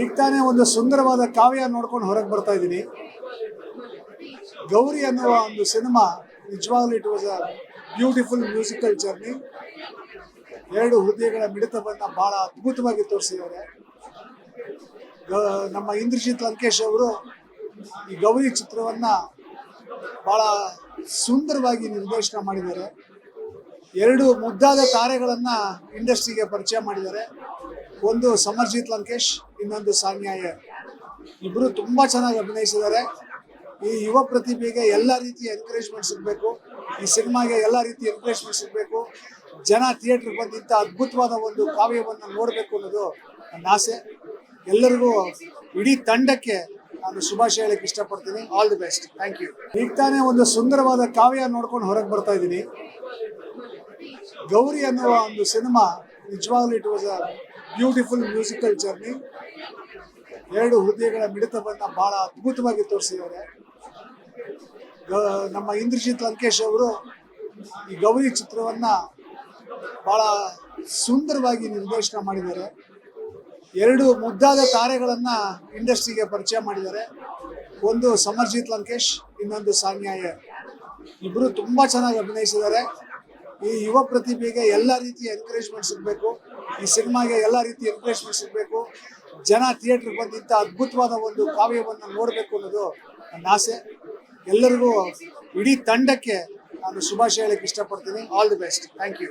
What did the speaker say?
ಈಗ ತಾನೇ ಒಂದು ಸುಂದರವಾದ ಕಾವ್ಯ ನೋಡ್ಕೊಂಡು ಹೊರಗೆ ಬರ್ತಾ ಇದ್ದೀನಿ. ಗೌರಿ ಅನ್ನುವ ಒಂದು ಸಿನಿಮಾ ನಿಜವಾಗ್ಲೂ it was a beautiful musical journey. ಎರಡು ಹೃದಯಗಳ ಮಿಡಿತವನ್ನ ಬಹಳ ಅದ್ಭುತವಾಗಿ ತೋರಿಸಿದ್ದಾರೆ. ನಮ್ಮ ಇಂದ್ರಜಿತ್ ಲಂಕೇಶ್ ಅವರು ಈ ಗೌರಿ ಚಿತ್ರವನ್ನ ಬಹಳ ಸುಂದರವಾಗಿ ನಿರ್ದೇಶನ ಮಾಡಿದ್ದಾರೆ. ಎರಡು ಮುದ್ದಾದ ತಾರೆಗಳನ್ನ ಇಂಡಸ್ಟ್ರಿಗೆ ಪರಿಚಯ ಮಾಡಿದ್ದಾರೆ. ಒಂದು ಸಮರ್ಜಿತ್ ಲಂಕೇಶ್, ಇನ್ನೊಂದು ಸಾನ್ಯಾ ಅಯ್ಯರ್. ಇಬ್ಬರು ತುಂಬಾ ಚೆನ್ನಾಗಿ ಅಭಿನಯಿಸಿದ್ದಾರೆ. ಈ ಯುವ ಪ್ರತಿಭೆಗೆ ಎಲ್ಲ ರೀತಿಯ ಎನ್ಕರೇಜ್ಮೆಂಟ್ ಸಿಗಬೇಕು, ಈ ಸಿನಿಮಾಗೆ ಎಲ್ಲ ರೀತಿಯ ಎನ್ಕರೇಜ್ಮೆಂಟ್ ಸಿಗಬೇಕು. ಜನ ಥಿಯೇಟರ್ ಬಂದಿಂತ ಅದ್ಭುತವಾದ ಒಂದು ಕಾವ್ಯವನ್ನು ನೋಡಬೇಕು ಅನ್ನೋದು ನನ್ನ ಆಸೆ. ಎಲ್ಲರಿಗೂ, ಇಡೀ ತಂಡಕ್ಕೆ ನಾನು ಶುಭಾಶಯ ಹೇಳಕ್ಕೆ ಇಷ್ಟಪಡ್ತೀನಿ. All the best. Thank you. ಈಗ ತಾನೇ ಒಂದು ಸುಂದರವಾದ ಕಾವ್ಯ ನೋಡ್ಕೊಂಡು ಹೊರಗೆ ಬರ್ತಾ ಇದ್ದೀನಿ. ಗೌರಿ ಅನ್ನುವ ಒಂದು ಸಿನಿಮಾ ನಿಜವಾಗ್ಲೂ it was a beautiful musical journey. ಎರಡು ಹೃದಯಗಳ ಮಿಡಿತವನ್ನ ಬಹಳ ಅದ್ಭುತವಾಗಿ ತೋರಿಸಿದ್ದಾರೆ. ನಮ್ಮ ಇಂದ್ರಜಿತ್ ಲಂಕೇಶ್ ಅವರು ಈ ಗೌರಿ ಚಿತ್ರವನ್ನ ಬಹಳ ಸುಂದರವಾಗಿ ನಿರ್ದೇಶನ ಮಾಡಿದ್ದಾರೆ. ಎರಡು ಮುದ್ದಾದ ತಾರೆಗಳನ್ನ ಇಂಡಸ್ಟ್ರಿಗೆ ಪರಿಚಯ ಮಾಡಿದ್ದಾರೆ. ಒಂದು ಸಮರ್ಜಿತ್ ಲಂಕೇಶ್, ಇನ್ನೊಂದು ಸಾನ್ಯಾ ಅಯ್ಯರ್. ಇಬ್ಬರು ತುಂಬಾ ಚೆನ್ನಾಗಿ ಅಭಿನಯಿಸಿದ್ದಾರೆ. ಈ ಯುವ ಪ್ರತಿಭೆಗೆ ಎಲ್ಲ ರೀತಿಯ ಎನ್ಕರೇಜ್ಮೆಂಟ್ ಸಿಗಬೇಕು, ಈ ಸಿನಿಮಾಗೆ ಎಲ್ಲ ರೀತಿಯ ಎನ್ಕರೇಜ್ಮೆಂಟ್ ಸಿಗಬೇಕು. ಜನ ಥಿಯೇಟರ್ ಬಂದಿಂತ ಅದ್ಭುತವಾದ ಒಂದು ಕಾವ್ಯವನ್ನು ನೋಡಬೇಕು ಅನ್ನೋದು ನನ್ನ ಆಸೆ. ಎಲ್ಲರಿಗೂ, ಇಡೀ ತಂಡಕ್ಕೆ ನಾನು ಶುಭಾಶಯ ಹೇಳಕ್ಕೆ ಇಷ್ಟಪಡ್ತೀನಿ. All the best. Thank you.